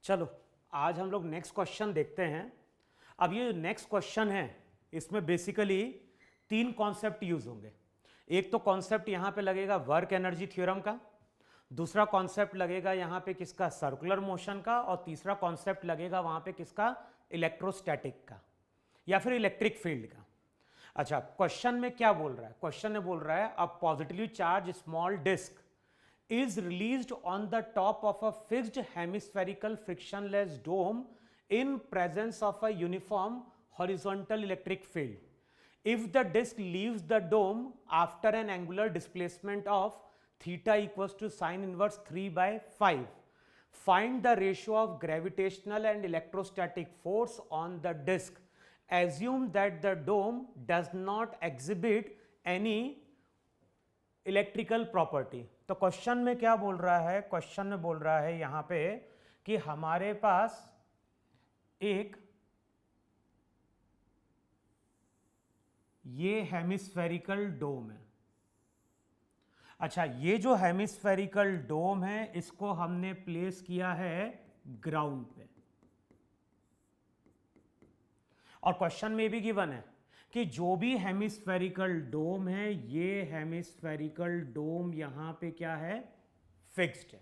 चलो आज हम लोग नेक्स्ट क्वेश्चन देखते हैं। अब ये नेक्स्ट क्वेश्चन है, इसमें बेसिकली तीन कॉन्सेप्ट यूज होंगे। एक तो कॉन्सेप्ट यहाँ पे लगेगा वर्क एनर्जी थ्योरम का, दूसरा कॉन्सेप्ट लगेगा यहाँ पे किसका, सर्कुलर मोशन का, और तीसरा कॉन्सेप्ट लगेगा वहाँ पे किसका, इलेक्ट्रोस्टैटिक का या फिर इलेक्ट्रिक फील्ड का। अच्छा, क्वेश्चन में क्या बोल रहा है? क्वेश्चन में बोल रहा है a positively charge small disc is released on the top of a fixed hemispherical frictionless dome in presence of a uniform horizontal electric field. If the disk leaves the dome after an angular displacement of theta equals to sine inverse 3 by 5, find the ratio of gravitational and electrostatic force on the disk. Assume that the dome does not exhibit any electrical property. तो question में क्या बोल रहा है? Question में बोल रहा है यहां पे कि हमारे पास एक ये हेमिस्फेरिकल डोम है। अच्छा, ये जो हेमिस्फेरिकल डोम है इसको हमने प्लेस किया है ग्राउंड पे, और क्वेश्चन में भी गिवन है कि जो भी हेमिस्फेरिकल डोम है, ये हेमिस्फेरिकल डोम यहां पे क्या है, फिक्स्ड है।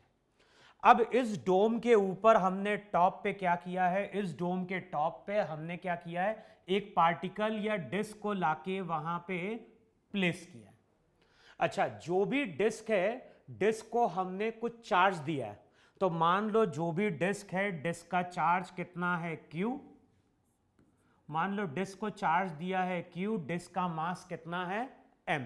अब इस डोम के ऊपर हमने टॉप पे क्या किया है, इस डोम के टॉप पे हमने क्या किया है, एक पार्टिकल या डिस्क को लाके वहां पे प्लेस किया है। अच्छा, जो भी डिस्क है, डिस्क को हमने कुछ चार्ज दिया है। तो मान लो जो भी डिस्क है, डिस्क का चार्ज कितना है, Q। मान लो डिस्क को चार्ज दिया है Q, डिस्क का मास कितना है, M।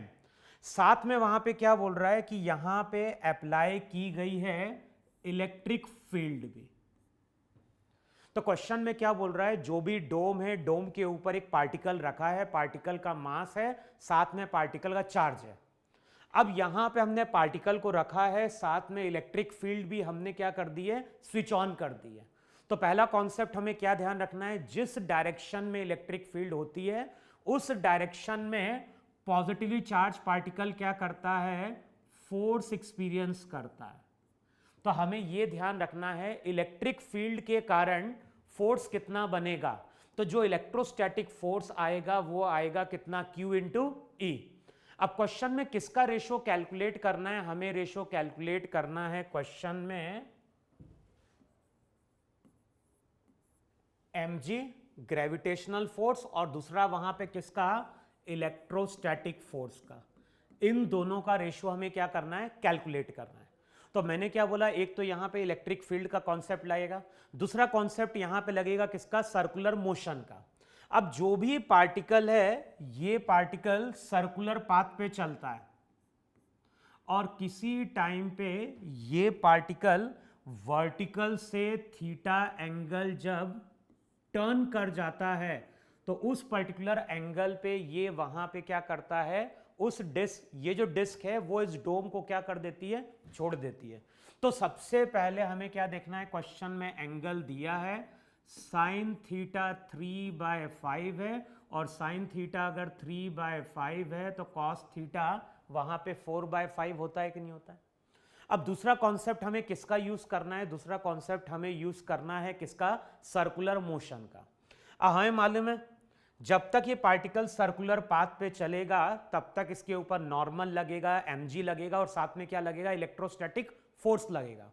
साथ में वहां पे क्या बोल रहा है कि यहां पे अप्लाई की गई है इलेक्ट्रिक फील्ड भी। तो क्वेश्चन में क्या बोल रहा है, जो भी डोम है, डोम के ऊपर एक पार्टिकल रखा है, पार्टिकल का मास है, साथ में पार्टिकल का चार्ज है। अब यहां पे हमने पार्टिकल को रखा है, साथ में इलेक्ट्रिक फील्ड भी हमने क्या कर दी है, स्विच ऑन कर दी है। तो पहला कॉन्सेप्ट हमें क्या ध्यान रखना है, जिस डायरेक्शन में इलेक्ट्रिक फील्ड होती है उस डायरेक्शन में पॉजिटिवली चार्ज पार्टिकल क्या करता है, फोर्स एक्सपीरियंस करता है। तो हमें यह ध्यान रखना है इलेक्ट्रिक फील्ड के कारण फोर्स कितना बनेगा। तो जो इलेक्ट्रोस्टैटिक फोर्स आएगा वो आएगा कितना, Q इंटू E। अब क्वेश्चन में किसका रेशो कैलकुलेट करना है, हमें रेशो कैलकुलेट करना है क्वेश्चन में mg ग्रेविटेशनल फोर्स, और दूसरा वहां पे किसका, इलेक्ट्रोस्टैटिक फोर्स का। इन दोनों का रेशियो हमें क्या करना है, कैलकुलेट करना है। तो मैंने क्या बोला, एक तो यहां पे इलेक्ट्रिक फील्ड का कॉन्सेप्ट लगेगा, दूसरा कॉन्सेप्ट यहां पे लगेगा किसका, सर्कुलर मोशन का। अब जो भी पार्टिकल है, ये पार्टिकल सर्कुलर पाथ पे चलता है, और किसी टाइम पे ये पार्टिकल वर्टिकल से थीटा एंगल जब टर्न कर जाता है, तो उस पर्टिकुलर एंगल पे ये वहां पे क्या करता है, उस डिस्क, ये जो डिस्क है वो इस डोम को क्या कर देती है, छोड़ देती है। तो सबसे पहले हमें क्या देखना है, क्वेश्चन में एंगल दिया है साइन थीटा 3/5 है, और साइन थीटा अगर 3/5 है तो कॉस थीटा वहां पे 4/5 होता है कि नहीं होता है। अब दूसरा कॉन्सेप्ट हमें किसका यूज करना है, दूसरा कॉन्सेप्ट हमें यूज करना है किसका, सर्कुलर मोशन का। हमें मालूम है जब तक ये पार्टिकल सर्कुलर पाथ पे चलेगा तब तक इसके ऊपर नॉर्मल लगेगा, mg लगेगा, और साथ में क्या लगेगा, इलेक्ट्रोस्टैटिक फोर्स लगेगा।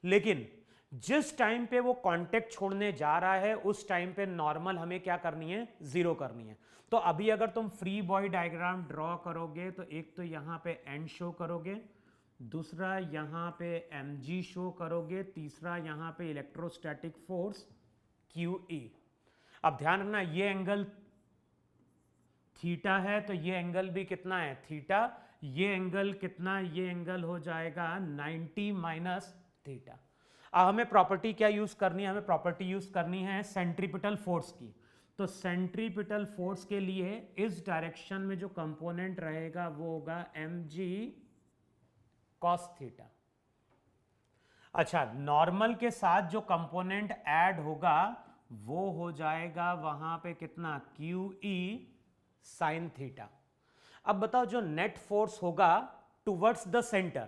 लेकिन जिस टाइम पे वो कांटेक्ट छोड़ने जा रहा है उस टाइम पे नॉर्मल हमें क्या करनी है, जीरो करनी है। तो अभी अगर तुम फ्री बॉडी डायग्राम ड्रॉ करोगे तो एक तो यहां पे एंड शो करोगे, दूसरा यहां पे mg शो करोगे, तीसरा यहां पे इलेक्ट्रोस्टैटिक फोर्स QE। अब ध्यान रखना, ये एंगल थीटा है तो ये एंगल भी कितना है, थीटा। ये एंगल कितना, ये एंगल हो जाएगा 90 माइनस थीटा। अब हमें प्रॉपर्टी क्या यूज करनी है, हमें प्रॉपर्टी यूज करनी है सेंट्रीपिटल फोर्स की। तो सेंट्रीपिटल फोर्स के लिए इस डायरेक्शन में जो कंपोनेंट रहेगा वो होगा mg कॉस थीटा। अच्छा, नॉर्मल के साथ जो कंपोनेंट ऐड होगा वो हो जाएगा वहां पे कितना, QE साइन थीटा। अब बताओ जो नेट फोर्स होगा टुवर्ड्स द सेंटर,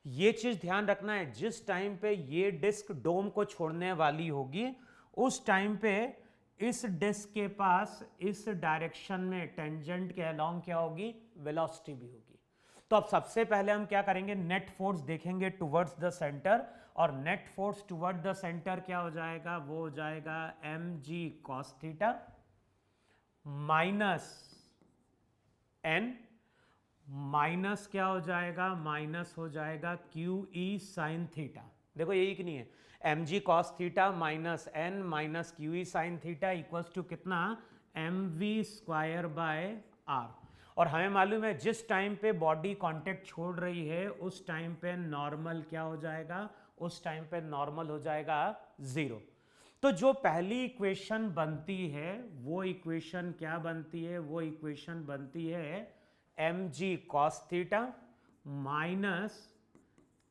ये चीज ध्यान रखना है, जिस टाइम पे ये डिस्क डोम को छोड़ने वाली होगी उस टाइम पे इस डिस्क के पास इस डायरेक्शन में टेंजेंट के अलोंग क्या होगी, वेलोसिटी भी होगी। तो अब सबसे पहले हम क्या करेंगे, नेट फोर्स देखेंगे टुवर्ड्स द सेंटर, और net force toward the centre क्या हो जाएगा, वो हो जाएगा mg cos theta minus n, minus क्या हो जाएगा, माइनस हो जाएगा QE sin थीटा। देखो यही कि नहीं है, mg cos theta minus n minus QE sin theta equals to कितना, mv स्क्वायर बाय r। और हमें मालूम है जिस टाइम पे बॉडी कांटेक्ट छोड़ रही है उस टाइम पे नॉर्मल क्या हो जाएगा, उस टाइम पे नॉर्मल हो जाएगा 0। तो जो पहली इक्वेशन बनती है वो इक्वेशन क्या बनती है, वो इक्वेशन बनती है mg cos theta minus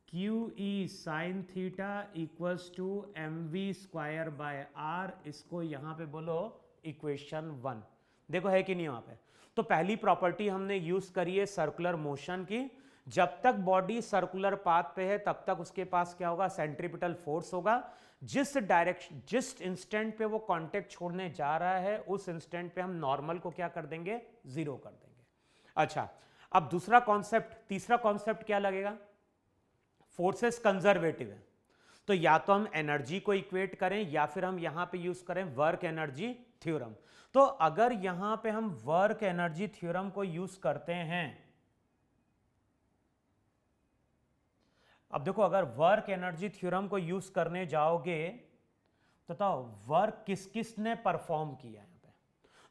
QE sin theta equals to mv square by r। इसको यहां पे बोलो इक्वेशन 1। देखो है कि नहीं वहां पे। तो पहली प्रॉपर्टी हमने यूज करी है सर्कुलर मोशन की, जब तक बॉडी सर्कुलर पाथ पे है तब तक उसके पास क्या होगा, सेंट्रीपिटल फोर्स होगा। जिस इंस्टेंट पे वो कांटेक्ट छोड़ने जा रहा है उस इंस्टेंट पे हम नॉर्मल को क्या कर देंगे, 0 कर देंगे। अच्छा, अब दूसरा कॉन्सेप्ट, तीसरा कॉन्सेप्ट क्या लगेगा, फोर्सेस कंजर्वेटिव है, तो या तो हम एनर्जी को इक्वेट करें या फिर हम यहां पे यूज करें वर्क एनर्जी थ्योरम। तो अगर यहां पे हम वर्क एनर्जी थ्योरम को यूज करते हैं, अब देखो अगर वर्क एनर्जी थ्योरम को यूज करने जाओगे तो वर्क किस किस ने परफॉर्म किया है।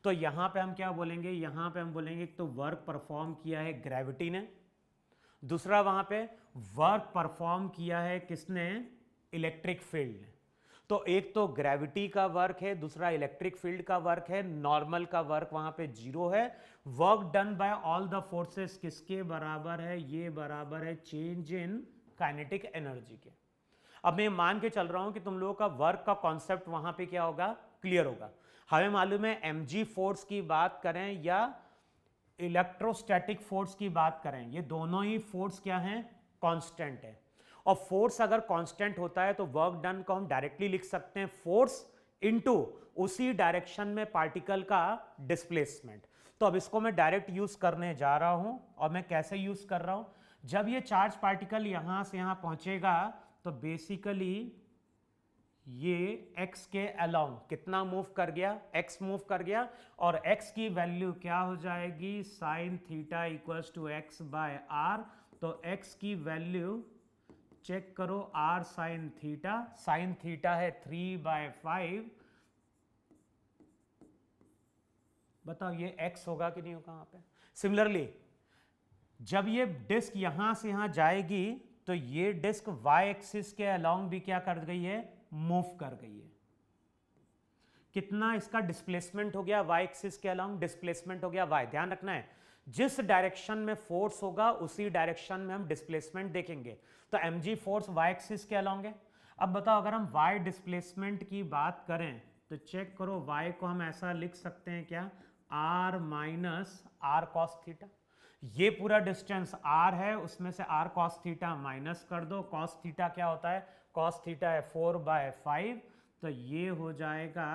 तो यहां पे हम क्या बोलेंगे, यहां पे हम बोलेंगे तो वर्क परफॉर्म किया है ग्रेविटी ने, दूसरा वहां पे वर्क परफॉर्म किया है किसने, इलेक्ट्रिक फील्ड ने। तो एक तो ग्रेविटी का वर्क है, दूसरा इलेक्ट्रिक फील्ड का वर्क है, नॉर्मल का वर्क वहां पे 0 है। Work done by all the forces किसके बराबर है, ये बराबर है चेंज इन काइनेटिक एनर्जी के। अब मैं मान के चल रहा हूं कि तुम लोगों का वर्क का कॉन्सेप्ट वहां पे क्या होगा, क्लियर होगा। हमें मालूम है mg फोर्स की बात करें या इलेक्ट्रोस्टैटिक फोर्स की बात करें, ये दोनों ही फोर्स क्या हैं, कांस्टेंट है। और फोर्स अगर कांस्टेंट होता है तो वर्क डन को हम डायरेक्टली लिख सकते हैं फोर्स इनटू उसी डायरेक्शन में पार्टिकल का डिस्प्लेसमेंट। तो अब इसको मैं डायरेक्ट यूज करने जा रहा हूं, और मैं कैसे यूज कर रहा हूं, जब ये चार्ज पार्टिकल यहां से यहां पहुंचेगा तो बेसिकली ये x के अलोंग कितना मूव कर गया, x मूव कर गया, और x की वैल्यू क्या हो जाएगी, sine theta equals to x by r. तो x की वैल्यू चेक करो, r साइन थीटा है 3/5। बताओ ये x होगा कि नहीं होगा वहां पे। सिमिलरली जब ये डिस्क यहां से यहां जाएगी तो ये डिस्क y एक्सिस के अलोंग भी क्या कर गई है, मूव कर गई है। कितना इसका डिस्प्लेसमेंट हो गया, y एक्सिस के अलोंग डिस्प्लेसमेंट हो गया y। ध्यान रखना है जिस डायरेक्शन में फोर्स होगा उसी डायरेक्शन में हम डिस्प्लेसमेंट देखेंगे। तो mg फोर्स y एक्सिस के अलोंग है। अब बताओ अगर हम y डिस्प्लेसमेंट की बात करें तो चेक करो, y को हम ऐसा लिख सकते हैं क्या, r minus r cos theta. ये पूरा डिस्टेंस r है, उसमें से r cos थीटा माइनस कर दो। cos थीटा क्या होता है, cos थीटा है 4/5, तो ये हो जाएगा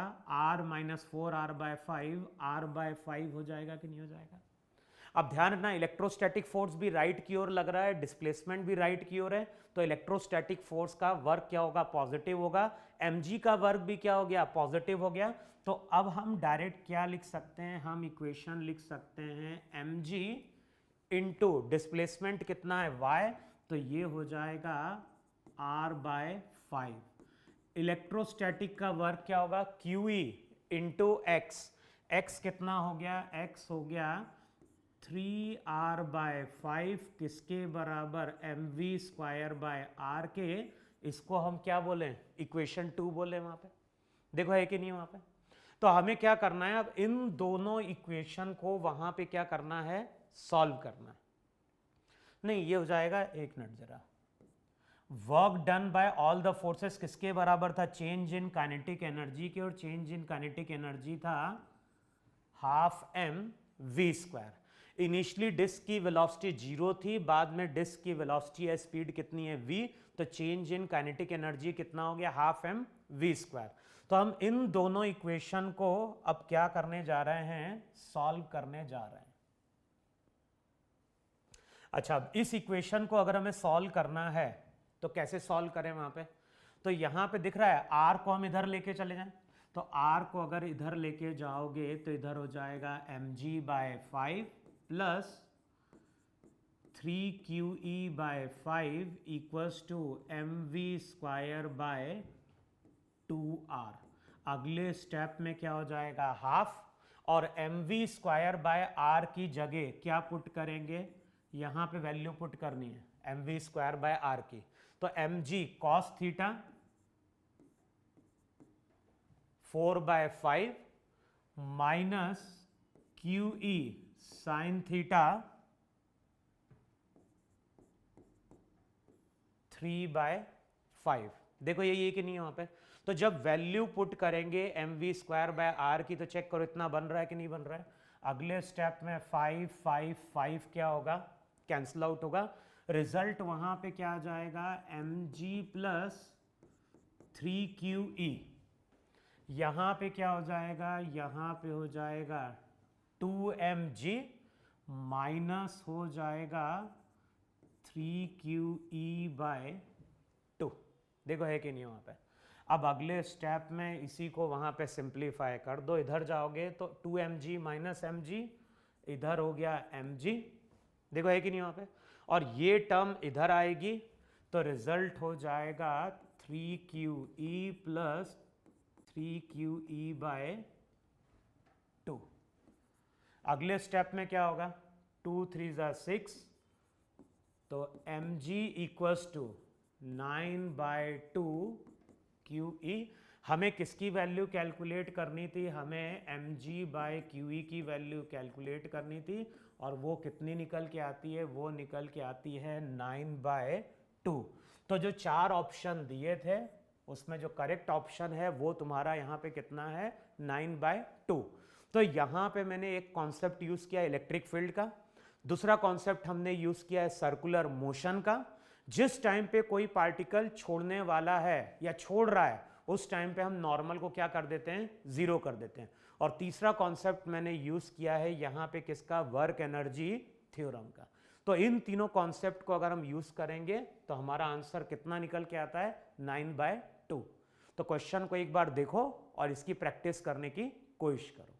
r माइनस 4r/5, r/5 हो जाएगा कि नहीं हो जाएगा। अब ध्यान रखना इलेक्ट्रोस्टैटिक फोर्स भी राइट की ओर लग रहा है, डिस्प्लेसमेंट भी राइट की ओर है, तो इलेक्ट्रोस्टैटिक फोर्स का वर्क क्या होगा, पॉजिटिव होगा। mg का वर्क भी क्या हो गया, पॉजिटिव हो गया। तो अब हम डायरेक्ट क्या लिख सकते हैं, हम इक्वेशन लिख सकते हैं mg इंटू डिस्प्लेसमेंट कितना है y, तो ये हो जाएगा r/5। इलेक्ट्रोस्टैटिक का वर्क क्या होगा, QE इंटू x। x कितना हो गया, x हो गया 3r/5 किसके बराबर, mv स्क्वायर बाय r के। इसको हम क्या बोले, इक्वेशन 2 बोले वहां पे। देखो है कि नहीं वहां पे। तो हमें क्या करना है, अब इन दोनों इक्वेशन को वहां पे क्या करना है, सॉल्व करना है। नहीं ये हो जाएगा, एक मिनट जरा, work done by all the forces किसके बराबर था, चेंज इन काइनेटिक एनर्जी के, और चेंज इन काइनेटिक एनर्जी था 12 mv स्क्वायर। इनिशियली डिस्क की वेलोसिटी 0 थी, बाद में डिस्क की वेलोसिटी है स्पीड कितनी है v, तो चेंज इन काइनेटिक एनर्जी कितना हो गया, हाफ एम वी स्क्वायर। तो हम इन दोनों इक्वेशन को अब क्या करने जा रहे हैं, सॉल्व करने जा रहे हैं। अच्छा, अब इस इक्वेशन को अगर हमें सॉल्व करना है तो कैसे सॉल्व करें वहां पे, तो यहां पे दिख रहा है r को हम इधर लेके चले जाएं, तो r को अगर इधर लेके जाओगे तो इधर हो जाएगा mg/5 plus 3QE/5 equals to mv²/2r। अगले स्टेप में क्या हो जाएगा, हाफ, और mv²/r की जगह क्या पुट करेंगे, यहां पे वैल्यू पुट करनी है mv²/r की, तो mg cos theta 4/5 minus QE sin theta 3/5। देखो यही है कि नहीं वहां पे, तो जब वैल्यू पुट करेंगे mv²/r की, तो चेक करो इतना बन रहा है कि नहीं बन रहा है। अगले स्टेप में 5 5 5 क्या होगा, कैंसिल आउट होगा, रिजल्ट वहां पे क्या आ जाएगा, mg प्लस 3QE, यहां पे क्या हो जाएगा, यहां पे हो जाएगा 2mg माइनस हो जाएगा 3QE/2। देखो है कि नहीं वहां पे। अब अगले स्टेप में इसी को वहां पे सिंप्लीफाई कर दो, इधर जाओगे तो 2mg माइनस mg, इधर हो गया mg, देखो है कि नहीं वहां पे, और ये टर्म इधर आएगी तो रिजल्ट हो जाएगा 3QE प्लस 3QE/2। अगले स्टेप में क्या होगा, 2 3 6, तो mg इक्वल्स टू 9/2 QE। हमें किसकी वैल्यू कैलकुलेट करनी थी, हमें mg/QE की वैल्यू कैलकुलेट करनी थी, और वो कितनी निकल के आती है, वो निकल के आती है 9/2। तो जो 4 ऑप्शन दिए थे उसमें जो करेक्ट ऑप्शन है वो तुम्हारा यहाँ पे कितना है, 9/2। तो यहाँ पे मैंने एक कॉन्सेप्ट यूज किया इलेक्ट्रिक फील्ड का, दूसरा कॉन्सेप्ट हमने यूज किया है सर्कुलर मोशन का, जिस टाइम पे कोई पार्टिकल छोड़ने वाला है या छोड़ रहा है उस टाइम पे हम नॉर्मल को क्या कर देते हैं, जीरो कर देते हैं। और तीसरा कॉन्सेप्ट मैंने यूज किया है यहाँ पे किसका, वर्क एनर्जी थ्योरम का। तो इन तीनों कॉन्सेप्ट को अगर हम यूज करेंगे तो हमारा आंसर कितना निकल के आता है, 9/2। तो क्वेश्चन को एक बार देखो और इसकी प्रैक्टिस करने की कोशिश करो।